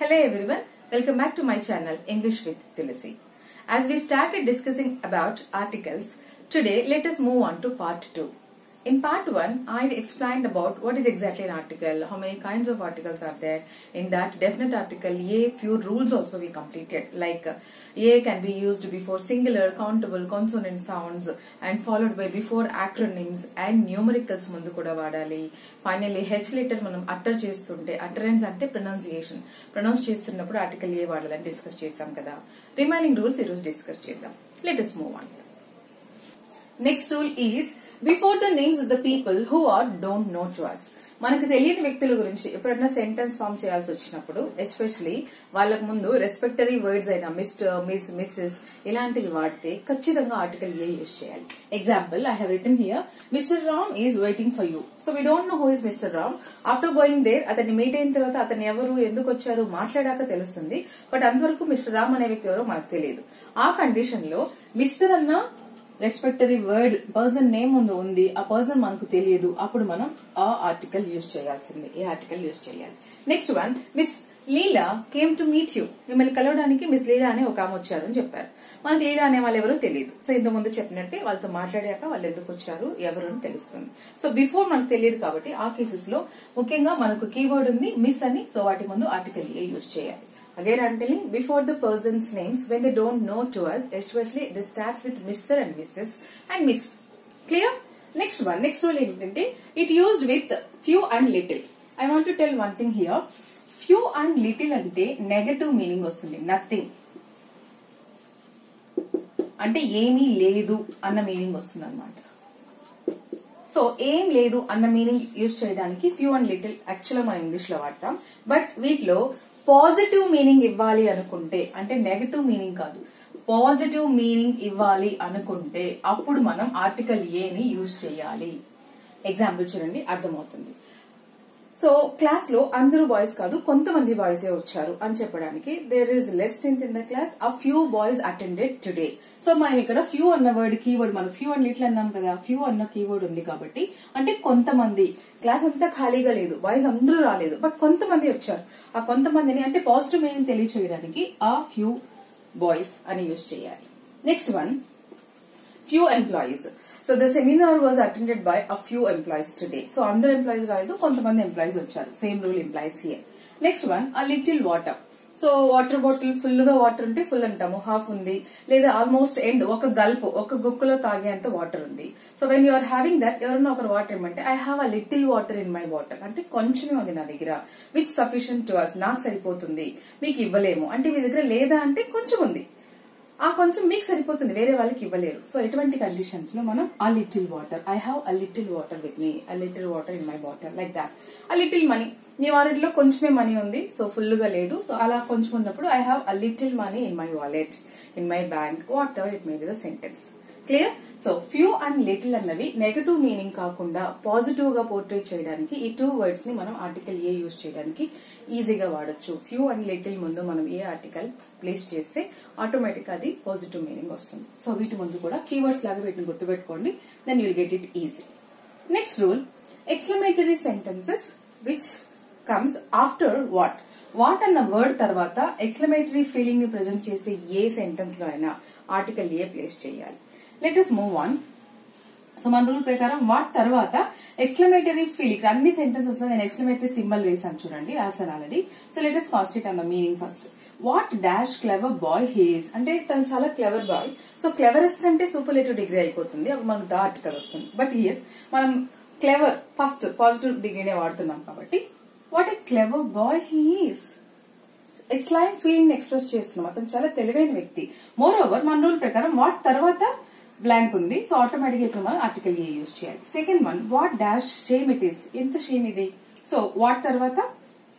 Hello everyone, welcome back to my channel English with Tulasi. As we started discussing about articles, today let us move on to part 2. In part 1, I explained about what is exactly an article, how many kinds of articles are there. In that definite article, A, few rules also we completed, like A can be used before singular, countable, consonant sounds and followed by before acronyms and numericals mundu kuda vaadali. Finally, H letter manam utter chestunte, utterance ante pronunciation. Pronounce chestunnappudu article A vaadalani discuss chesam kada. Remaining rules ee roju discuss cheddam. Let us move on. Next rule is before the names of the people who are don't know to us. మనకు తెలియని వ్యక్తుల గురించి ఎప్పుడైనా sentence form చేయాల్సి వచ్చినప్పుడు especially వాళ్ళకు ముందు రెస్పెక్టరీ వర్డ్స్ అయిన మిస్టర్, మిస్, మిస్సెస్ ఇలాంటివి వాడితే ఖచ్చితంగా ఆర్టికల్ ఏ యూజ్ చేయాలి. Example, I have written here mister Ram is waiting for you. So we don't know who is mister Ram. After going there అతన్ని మీట్ అయిన తర్వాత అతను ఎవరు, ఎందుకు వచ్చారు మాట్లాడాక తెలుస్తుంది. బట్ అంతవరకు మిస్టర్ రామ్ అనే వ్యక్తి ఎవరో మనకు తెలియదు. ఆ కండిషన్ లో మిస్టర్ అన్న రెస్పెక్టరీ వర్డ్ పర్సన్ నేమ్ ముందు ఉంది, ఆ పర్సన్ మనకు తెలియదు, అప్పుడు మనం ఆ ఆర్టికల్ యూజ్ చేయాల్సింది. ఏ ఆర్టికల్ యూజ్ చేయాలి. Next one, miss Leela came to meet you. మిమ్మల్ని కలవడానికి మిస్ లీలా అనే ఒక ఆమె వచ్చారు అని చెప్పారు. మనకి లీలా అనే వాళ్ళు ఎవరో తెలియదు. సో ఇంత ముందు చెప్పినట్టే వాళ్ళతో మాట్లాడాక వాళ్ళు ఎందుకు వచ్చారు, ఎవరు అని తెలుస్తుంది. సో బిఫోర్ మనకు తెలియదు కాబట్టి ఆ కేసెస్ లో ముఖ్యంగా మనకు కీవర్డ్ ఉంది మిస్ అని. సో వాటి ముందు ఆర్టికల్ ఏ యూజ్ చేయాలి. Again, I'm telling before the person's names when they don't know to us, especially they starts with Mr. and Mrs. and Miss. Clear? Next one, next rule is it used with few and little. I want to tell one thing here. Few and little ante negative meaning vastundi. Nothing. అంటే ఏమీ లేదు అన్న meaning వస్తుంది అన్నమాట. So ఏం లేదు అన్న meaning use చేయడానికి ఫ్యూ అండ్ లిటిల్ యాక్చువల్గా మనం ఇంగ్లీష్ లో వాడతాం. బట్ వీటిలో పాజిటివ్ మీనింగ్ ఇవ్వాలి అనుకుంటే, అంటే నెగటివ్ మీనింగ్ కాదు, పాజిటివ్ మీనింగ్ ఇవ్వాలి అనుకుంటే అప్పుడు మనం ఆర్టికల్ ఏని యూజ్ చేయాలి. ఎగ్జాంపుల్ చూడండి, అర్థమవుతుంది. సో క్లాస్ లో అందరూ బాయ్స్ కాదు, కొంతమంది బాయ్స్ వచ్చారు అని చెప్పడానికి there is less strength in the class, a few boys attended today. So మనం ఇక్కడ ఫ్యూ అన్న వర్డ్ కీవర్డ్, మనం ఫ్యూ అండ్ లిటిల్ అన్నాం కదా, ఫ్యూ అన్న కీవర్డ్ ఉంది కాబట్టి అంటే కొంతమంది, క్లాస్ అంతా ఖాళీగా లేదు, బాయ్స్ అందరూ రాలేదు, బట్ కొంతమంది వచ్చారు. ఆ కొంతమందిని అంటే పాజిటివ్ మీనింగ్ తెలియచేయడానికి ఆ ఫ్యూ బాయ్స్ అని యూజ్ చేయాలి. Next one, few employees. So the seminar was attended by a few employees today. So అందరు ఎంప్లాయీస్ రాలేదు, కొంతమంది ఎంప్లాయీస్ వచ్చారు. Same rule employees here. Next one, a little water. So water bottle full గా water ఉంటే full అంటాము, half ఉంది, లేదా almost end, ఒక గల్పు, ఒక గుక్కులో తాగేంత వాటర్ ఉంది. So when you are having that, ఎవరన్నా ఒకరు వాటర్ ఇమ్మంటే I have a little water in my water, అంటే కొంచెమే ఉంది నా దగ్గర, విచ్ సఫిషియంట్ టు అస్, నాకు సరిపోతుంది, మీకు ఇవ్వలేము. అంటే మీ దగ్గర లేదా అంటే కొంచెం ఉంది, ఆ కొంచెం మీకు సరిపోతుంది, వేరే వాళ్ళకి ఇవ్వలేరు. సో ఎటువంటి కండిషన్స్ లో మనం ఆ little water, I have a little water with me, a little water in my water, like that. A little money, me wallet లో కొంచెమే మనీ ఉంది, సో ఫుల్ గా లేదు, సో అలా కొంచెం ఉన్నప్పుడు I have a little money in my wallet, in my bank, what ever it may be the sentence. Clear? So few and little అన్నవి negative meaning కాకుండా పాజిటివ్ గా పోర్ట్రేట్ చేయడానికి ఈ టూ వర్డ్స్ ని మనం ఆర్టికల్ ఏ యూజ్ చేయడానికి ఈజీగా వాడొచ్చు. ఫ్యూ అండ్ లిటిల్ ముందు మనం ఏ ఆర్టికల్ ప్లేస్ చేస్తే ఆటోమేటిక్ అది పాజిటివ్ మీనింగ్ వస్తుంది. సో వీటి ముందు కూడా కీవర్డ్స్ లాగా వీటిని గుర్తుపెట్టుకోండి, then you'll get it easy. Next rule, exclamatory sentences which comes after what. What అన్న వర్డ్ తర్వాత ఎక్స్క్లమేటరీ ఫీలింగ్ ని ప్రెజెంట్ చేసే ఏ సెంటెన్స్ లో అయినా ఆర్టికల్ ఏ ప్లేస్ చేయాలి. Let us move on. So మన రూల్ ప్రకారం వాట్ తర్వాత ఎక్స్క్లమేటరీ ఫీల్, ఇక్కడ అన్ని సెంటెన్సెస్ లో నేను ఎక్స్క్లమేటరీ సింబల్ వేసాను చూడండి, రాసాను already. So let us concentrate on the meaning first. What dash clever bye he is, అంటే తను చాలా క్లెవర్ బాయ్. సో క్లెవరెస్ట్ అంటే సూపర్లేటివ్ డిగ్రీ అయిపోతుంది, అప్పుడు మనకు ద ఆర్టికల్ వస్తుంది. బట్ హియర్ మనం క్లెవర్ ఫస్ట్ పాజిటివ్ డిగ్రీనే వాడుతున్నాం కాబట్టి what a clever bye he is, ఎక్స్లైన్ feeling express చేస్తున్నాం, అతను చాలా తెలివైన వ్యక్తి. మోర్ ఓవర్ మన రూల్ ప్రకారం వాట్ తర్వాత బ్లాంక్ ఉంది, సో ఆటోమేటిక్ ఇప్పుడు మనం ఆర్టికల్ ఏ యూజ్ చేయాలి. Second one, what dash shame it is, ఎంత షేమ్ ఇది. సో వాట్ తర్వాత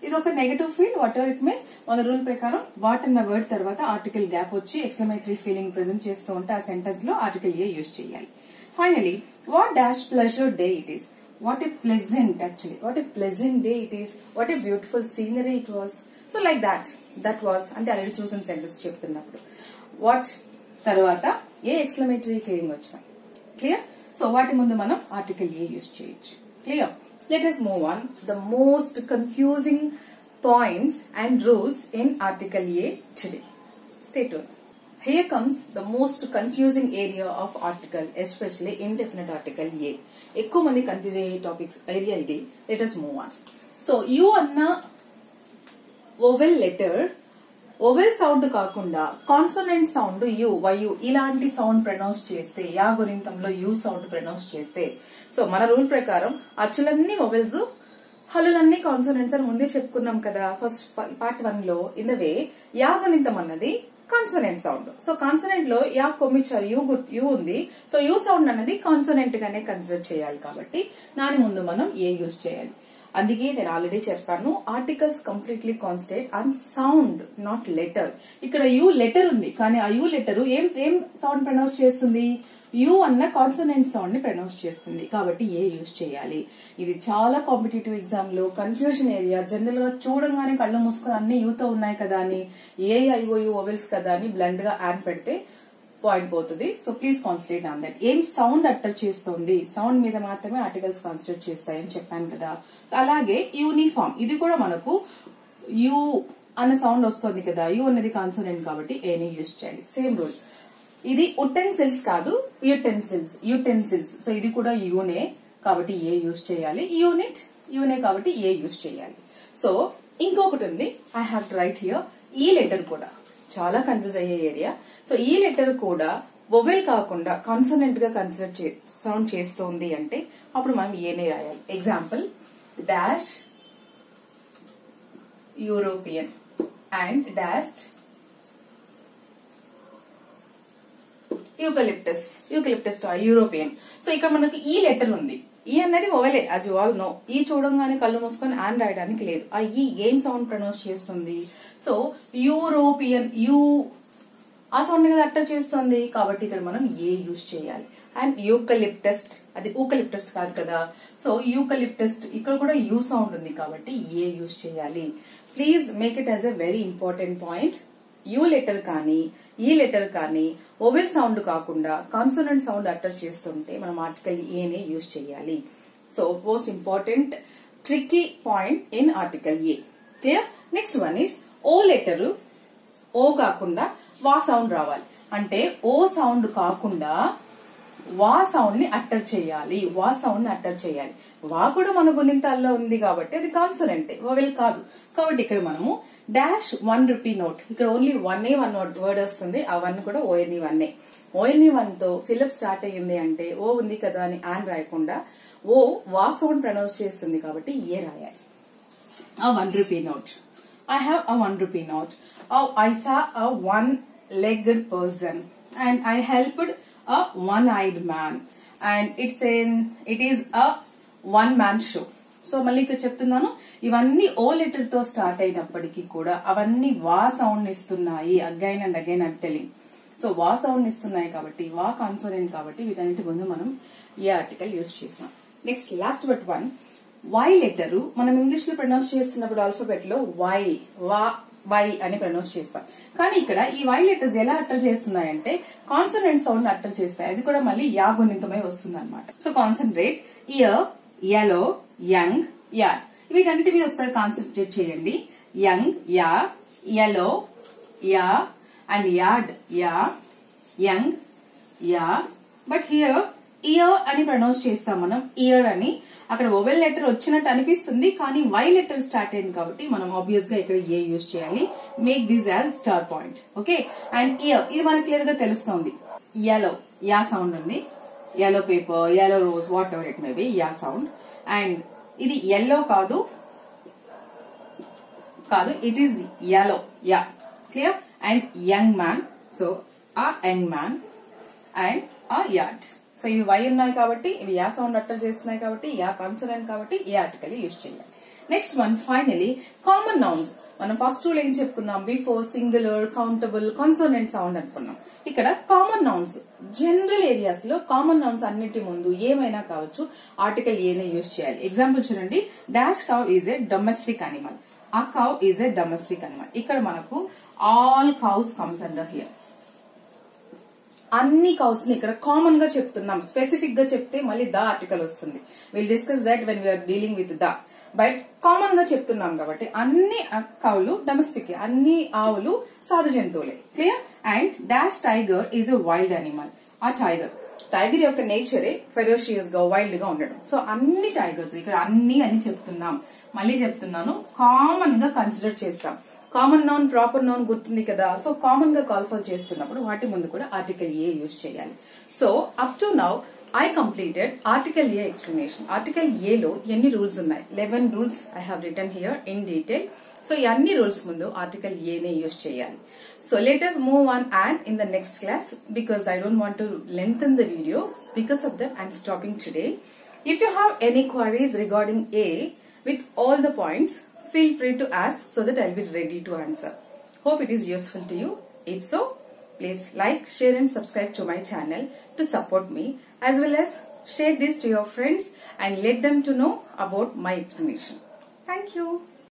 ఇది ఒక negative feel, what ever it may, మన రూల్ ప్రకారం వాట్ అన్న వర్డ్ తర్వాత ఆర్టికల్ గ్యాప్ వచ్చి ఎక్స్క్లమేటరీ ఫీలింగ్ ప్రెజెంట్ చేస్తూ ఉంటే ఆ సెంటెన్స్ లో ఆర్టికల్ ఏ యూజ్ చేయాలి. Finally, what dash pleasure day it is, what a pleasant, actually what a pleasant day it is, what a beautiful scenery it was. So like that, that was అంటే already చూసిన sentence చెప్తున్నప్పుడు what తర్వాత ఏ exclamatory feeling వచ్చినా. Clear? So వాటి ముందు మనం article a use చేయొచ్చు. Clear? Let us move on. The most confusing points and rules in Article A today. Stay tuned. Here comes the most confusing area of article, especially indefinite article A. ఎక్కువ మంది confuse అయ్యే topics area ఇది. Let us move on. So you అన్న oval letter vowel sound కాకుండా consonant sound you వయు ఇలాంటి sound pronounce చేస్తే yeah గురింతంలో you sound pronounce చేస్తే so మన రూల్ ప్రకారం అచ్చులన్నీ ఓవెల్స్ హల్లులన్నీ కాన్సోనెంట్స్ అని ముందే చెప్పుకున్నాం కదా ఫస్ట్ పార్ట్ 1 లో. ఇన్ ద వే యా గురింతం అన్నది కాన్సోనెంట్ సౌండ్. సో కాన్సోనెంట్ లో యా కొమ్మిచ్చారు యూ ఉంది. సో యూ సౌండ్ అనేది కాన్సోనెంట్ గానే కన్సిడర్ చేయాలి కాబట్టి దాని ముందు మనం ఏ యూజ్ చేయాలి. అందుకే నేను ఆల్రెడీ చెప్పాను articles completely constant and sound not letter. ఇక్కడ యూ లెటర్ ఉంది కానీ ఆ యూ లెటర్ ఏం సౌండ్ ప్రొనౌన్స్ చేస్తుంది, యూ అన్న కాన్సోనెంట్ సౌండ్ ని ప్రొనౌన్స్ చేస్తుంది కాబట్టి ఏ యూజ్ చేయాలి. ఇది చాలా కాంపిటేటివ్ ఎగ్జామ్ లో కన్ఫ్యూజన్ ఏరియా. జనరల్ గా చూడంగానే కళ్ళు మూసుకొని అన్ని యూతో ఉన్నాయి కదా అని ఐఓయూ ఓవెల్స్ కదా అని బ్లండ్ గా యాడ్ పెడితే పాయింట్ పోతుంది. So please concentrate on that. ఏం సౌండ్ అట్టర్ చేస్తుంది, సౌండ్ మీద మాత్రమే ఆర్టికల్స్ కాన్సన్ట్రేట్ చేస్తాయని చెప్పాను కదా. అలాగే యూనిఫామ్ ఇది కూడా మనకు యూ అన్న సౌండ్ వస్తుంది కదా, యూ అనేది కాన్సోనెంట్ కాబట్టి ఏని యూజ్ చేయాలి. Same rule. ఇది ఉటెన్సిల్స్ కాదు యూటెన్సిల్స్. సో ఇది కూడా యూనే కాబట్టి ఏ యూజ్ చేయాలి. యూనిట్ యూనే కాబట్టి ఏ యూజ్ చేయాలి. సో ఇంకొకటి ఉంది I have to right here. ఈ లెటర్ కూడా చాలా కన్ఫ్యూజ్ అయ్యే ఏరియా. సో ఈ లెటర్ కూడా వొవెల్ కాకుండా కాన్సోనెంట్ గా కన్సిడర్ సౌండ్ చేస్తోంది అంటే అప్పుడు మనం ఏనే రాయాలి. Example dash European and dashed eucalyptus European. So ఇక్కడ మనకి ఈ లెటర్ ఉంది. ఈ అనేది ఓవెలే యాజ్ యు ఆల్ నో. ఈ చూడంగానే కళ్ళు మూసుకొని ఆన్ రాయడానికి లేదు. ఆ ఈ ఏం సౌండ్ ప్రొనౌన్స్ చేస్తుంది. సో యూరోపియన్ యూ ఆ సౌండ్ కదా అట్టర్ చేస్తుంది కాబట్టి ఇక్కడ మనం ఏ యూజ్ చేయాలి. అండ్ యూకలిప్టస్ అది ఊకలిప్టస్ కాదు కదా. సో యూకలిప్టస్ ఇక్కడ కూడా యూ సౌండ్ ఉంది కాబట్టి ఏ యూజ్ చేయాలి. Please make it as a very important point. You letter కానీ ఈ లెటర్ కానీ ఓవెల్ సౌండ్ కాకుండా కాన్సోనెంట్ సౌండ్ అట్టర్ చేస్తుంటే మనం ఆర్టికల్ ఏనే యూజ్ చేయాలి. So most important tricky point in article a. Clear. Next one is O letter O కాకుండా వా సౌండ్ రావాలి. అంటే ఓ సౌండ్ కాకుండా వా సౌండ్ ని అట్టర్ చేయాలి. వా సౌండ్ ని అట్టర్ చేయాలి. వా కూడా మన గుణింతాల్లో ఉంది కాబట్టి అది కాన్సోనెంటే, ఓవెల్ కాదు. కాబట్టి ఇక్కడ మనము డాష్ 1 రూపీ నోట్. ఇక్కడ ఓన్లీ వన్ వర్డ్ వస్తుంది. ఆ వన్ కూడా ఓఎన్ఈ వన్నే. ఓఎన్ఈ వన్ తో ఫిలప్ స్టార్ట్ అయ్యింది అంటే ఓ ఉంది కదా అని ఆన్ రాయకుండా ఓ వా సౌండ్ ప్రొనౌన్స్ చేస్తుంది కాబట్టి ఏ రాయాలి. ఆ 1 rupee note. I have a 1 rupee note. Oh, I saw a one-legged person and I helped a one-eyed man and it is a one-man show. So మళ్ళీ ఇక్కడ చెప్తున్నాను ఇవన్నీ ఓ లెటర్ తో స్టార్ట్ అయినప్పటికీ కూడా అవన్నీ వా సౌండ్ ఇస్తున్నాయి. Again and again I'm telling. So వా సౌండ్ ఇస్తున్నాయి కాబట్టి వా కాన్సోనెంట్ కాబట్టి వీటన్నిటి ముందు మనం ఏ ఆర్టికల్ యూజ్ చేసాం. Next last but one Y letter మనం ఇంగ్లీష్ లో ప్రొనౌన్స్ చేస్తున్నప్పుడు ఆల్ఫాబెట్ లో వై అని ప్రొనౌన్స్ చేస్తాం. కానీ ఇక్కడ ఈ వై లెటర్స్ ఎలా అట్టర్ చేస్తున్నాయంటే కాన్సోనెంట్ సౌండ్ అట్టర్ చేస్తాయి. అది కూడా మళ్ళీ యా గుణితమై వస్తుంది అనమాట. So concentrate. Year, yellow, young, yard. వీటన్నిటి మీద ఒకసారి కాన్సన్ట్రేట్ చేయండి. Young yeah, yellow yeah and yard yeah, young yeah. But here year అని ప్రొనౌన్స్ చేస్తాం మనం. ఇయర్ అని అక్కడ ఓవెల్ లెటర్ వచ్చినట్టు అనిపిస్తుంది కానీ వై లెటర్ స్టార్ట్ అయింది కాబట్టి మనం ఆబ్వియస్ గా ఇక్కడ ఏ యూజ్ చేయాలి. Make this as star point. Okay. And year ఇది మనకు క్లియర్ గా తెలుస్తోంది. yellow యా సౌండ్ ఉంది. yellow paper, yellow rose, whatever it may be, yeah sound. And ఇది yellow కాదు, it is yellow, yeah, clear. And young man, so a young man and a yard. So ఇవి why ఉన్నాయి కాబట్టి ఇవి yeah sound utter చేస్తున్నాయి కాబట్టి yeah consonant కాబట్టి ఏ article use చేయాలి. Next one finally common nouns. మనం ఫస్ట్ రూల్ ఏం చెప్పుకున్నాం, before singular, countable, consonant sound అనుకున్నాం. ఇక్కడ కామన్ నౌన్స్ జనరల్ ఏరియాస్ లో కామన్ నౌన్స్ అన్నిటి ముందు ఏమైనా కావచ్చు ఆర్టికల్ ఏనే యూజ్ చేయాలి. ఎగ్జాంపుల్ చూడండి. Dash cow is a domestic animal. A cow is a domestic animal. ఇక్కడ మనకు all cows comes under here. అన్ని కౌస్ ని ఇక్కడ కామన్ గా చెప్తున్నాం. స్పెసిఫిక్ గా చెప్తే మళ్ళీ ద ఆర్టికల్ వస్తుంది. Will discuss that when we're dealing with the. But common గా చెప్తున్నాం కాబట్టి అన్ని కవులు డొమెస్టిక్, అన్ని ఆవులు సాధు జంతువులే. Clear? And dash tiger is a wild animal. ఆ టైగర్ యొక్క నేచరే ఫెరోషియస్ గా, వైల్డ్ గా ఉండడం. సో అన్ని టైగర్స్, ఇక్కడ అన్ని అని చెప్తున్నాం. మళ్ళీ చెప్తున్నాను, కామన్ గా కన్సిడర్ చేస్తాం. కామన్ నౌన్, ప్రాపర్ నౌన్ గుర్తుంది కదా. సో కామన్ గా కాల్ఫర్ చేస్తున్నప్పుడు వాటి ముందు కూడా ఆర్టికల్ ఏ యూజ్ చేయాలి. So up to now I completed Article A explanation. Article A లో ఎన్ని రూల్స్ ఉన్నాయి? 11 rules I have written here in detail. So ఈ అన్ని రూల్స్ ముందు Article A నే యూజ్ చేయాలి. So let us move on and in the next class, because I don't want to lengthen the video. Because of that, I'm stopping today. If you have any queries regarding A with all the points, feel free to ask so that I'll be ready to answer. Hope it is useful to you. If so, please like, share and subscribe to my channel to support me, as well as share this to your friends and let them to know about my explanation. Thank you.